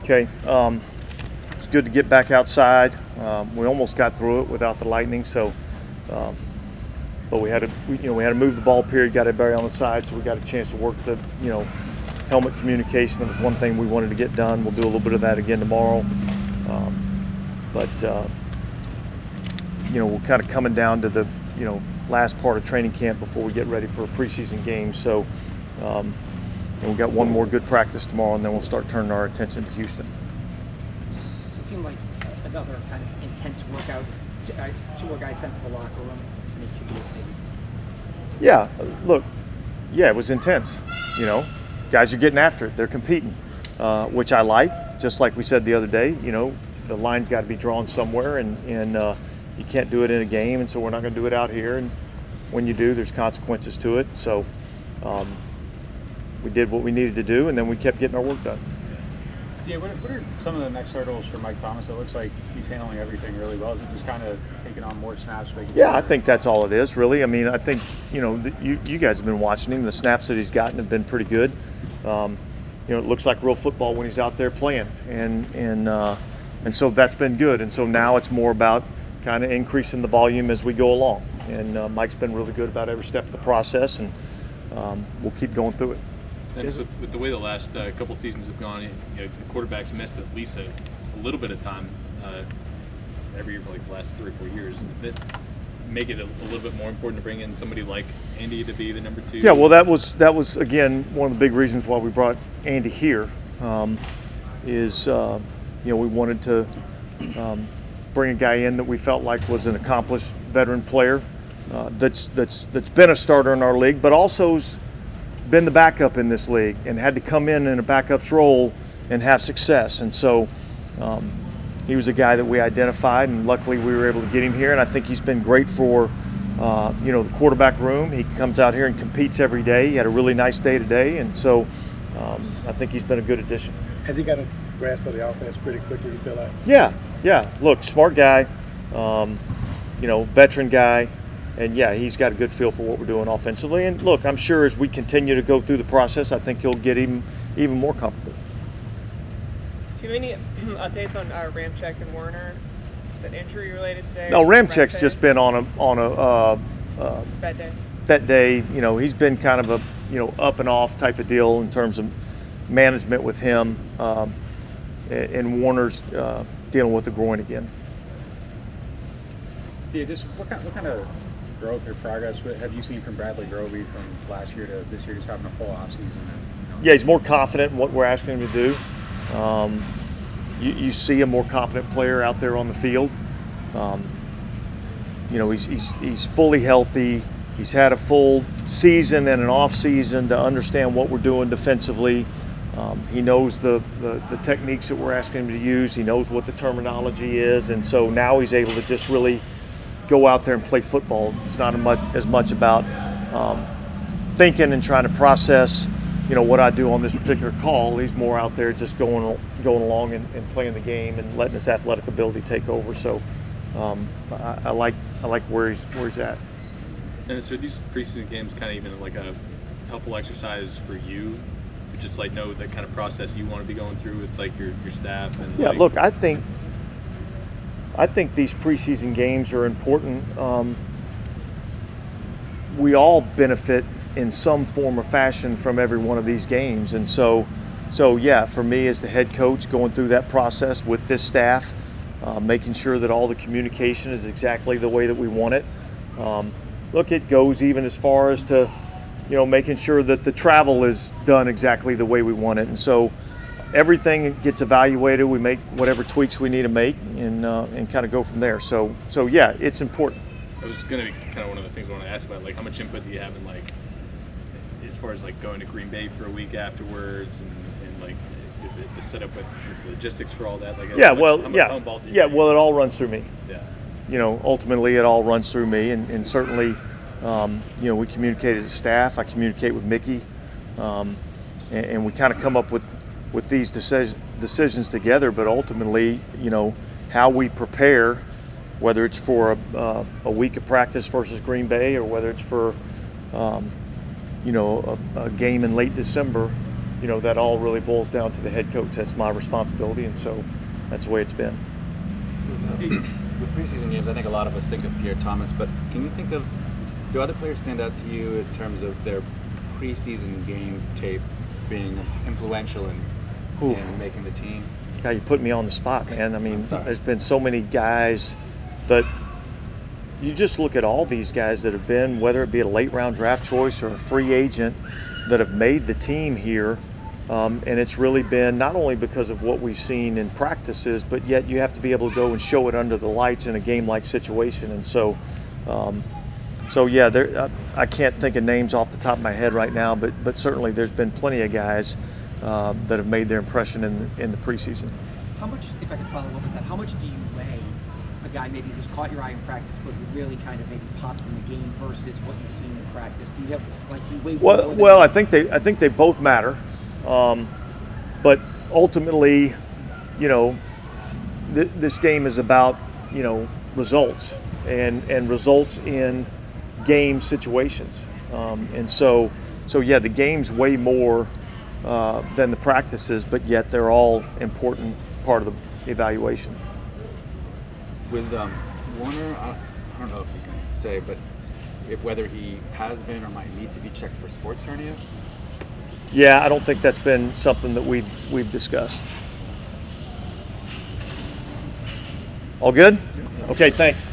Okay, it's good to get back outside. We almost got through it without the lightning, so but we had to move the ball period, got it buried on the side, so we got a chance to work the helmet communication. That was one thing we wanted to get done. We'll do a little bit of that again tomorrow, but we're kind of coming down to the last part of training camp before we get ready for a preseason game. So. And we've got one more good practice tomorrow, and then we'll start turning our attention to Houston. It seemed like another kind of intense workout to a guy sent to the locker room. Yeah, look, yeah, it was intense. Guys are getting after it. They're competing, which I like. Just like we said the other day, the line's got to be drawn somewhere, and you can't do it in a game, and so we're not going to do it out here. And when you do, there's consequences to it. So. We did what we needed to do, and then we kept getting our work done. Yeah, what are some of the next hurdles for Mike Thomas? It looks like he's handling everything really well. Is it just kind of taking on more snaps? Yeah, I think that's all it is, really. I mean, I think, you guys have been watching him. The snaps that he's gotten have been pretty good. It looks like real football when he's out there playing, and so that's been good. And so now it's more about kind of increasing the volume as we go along. And Mike's been really good about every step of the process, and we'll keep going through it. And with the way the last couple seasons have gone, the quarterbacks missed at least a little bit of time every year for like the last 3 or 4 years. Does that make it a little bit more important to bring in somebody like Andy to be the number 2? Yeah, well, that was again one of the big reasons why we brought Andy here. We wanted to bring a guy in that we felt like was an accomplished veteran player that's been a starter in our league, but also's been the backup in this league and had to come in a backup's role and have success. And so he was a guy that we identified, and luckily we were able to get him here. And I think he's been great for the quarterback room. He comes out here and competes every day. He had a really nice day today, and so I think he's been a good addition. Has he got a grasp of the offense pretty quickly, you feel like? Yeah. Look, smart guy, veteran guy. And yeah, he's got a good feel for what we're doing offensively. And look, I'm sure as we continue to go through the process, I think he'll get even more comfortable. Do you have any updates on Ramczyk and Werner? Is that injury related today? No, Ramczyk's just been on a bad day. He's been kind of a up and off type of deal in terms of management with him. And Warner's dealing with the groin again. Yeah, just what kind of growth or progress have you seen from Bradley Grovey from last year to this year, just having a full offseason? Yeah, he's more confident in what we're asking him to do. You see a more confident player out there on the field. He's fully healthy. He's had a full season and an off season to understand what we're doing defensively. He knows the techniques that we're asking him to use. He knows what the terminology is, and so now he's able to just really go out there and play football. It's not as much about thinking and trying to process, what I do on this particular call. He's more out there just going along and playing the game and letting his athletic ability take over. So I like where he's at. And so these preseason games kind of even like a helpful exercise for you, to just like know the kind of process you want to be going through with like your staff and yeah. Look, I think these preseason games are important. We all benefit in some form or fashion from every one of these games, and so yeah, for me as the head coach, going through that process with this staff, making sure that all the communication is exactly the way that we want it. Look, it goes even as far as to, making sure that the travel is done exactly the way we want it, and so everything gets evaluated. We make whatever tweaks we need to make, and kind of go from there. So yeah, it's important. It was going to be kind of one of the things I want to ask about, like how much input do you have in like, as far as like going to Green Bay for a week afterwards, and like the setup with logistics for all that. Like well, it all runs through me. Yeah. Ultimately it all runs through me, and certainly, we communicate as a staff. I communicate with Mickey, and we kind of come up with these decisions together. But ultimately, how we prepare, whether it's for a week of practice versus Green Bay, or whether it's for a game in late December, that all really boils down to the head coach. That's my responsibility, and so that's the way it's been. With preseason games, I think a lot of us think of Pierre Thomas, but can you think of, do other players stand out to you in terms of their preseason game tape being influential in making the team? God, you put me on the spot, man. I mean, there's been so many guys that you just look at all these guys that have been, whether it be a late round draft choice or a free agent, that have made the team here. And it's really been not only because of what we've seen in practices, but yet you have to be able to go and show it under the lights in a game-like situation. And so, yeah, I can't think of names off the top of my head right now, but certainly there's been plenty of guys that have made their impression in the preseason. How much, if I could follow up with that, how much do you weigh a guy maybe who's caught your eye in practice, but who really kind of maybe pops in the game versus what you've seen in practice? Do you have you weigh more than Well, I think they both matter. But ultimately, this game is about, results and results in game situations. And so yeah, the games weigh more than the practices, but yet they're all important part of the evaluation. With Warner, I don't know if you can say, but whether he has been or might need to be checked for sports hernia? Yeah, I don't think that's been something that we've discussed. All good? Okay, thanks.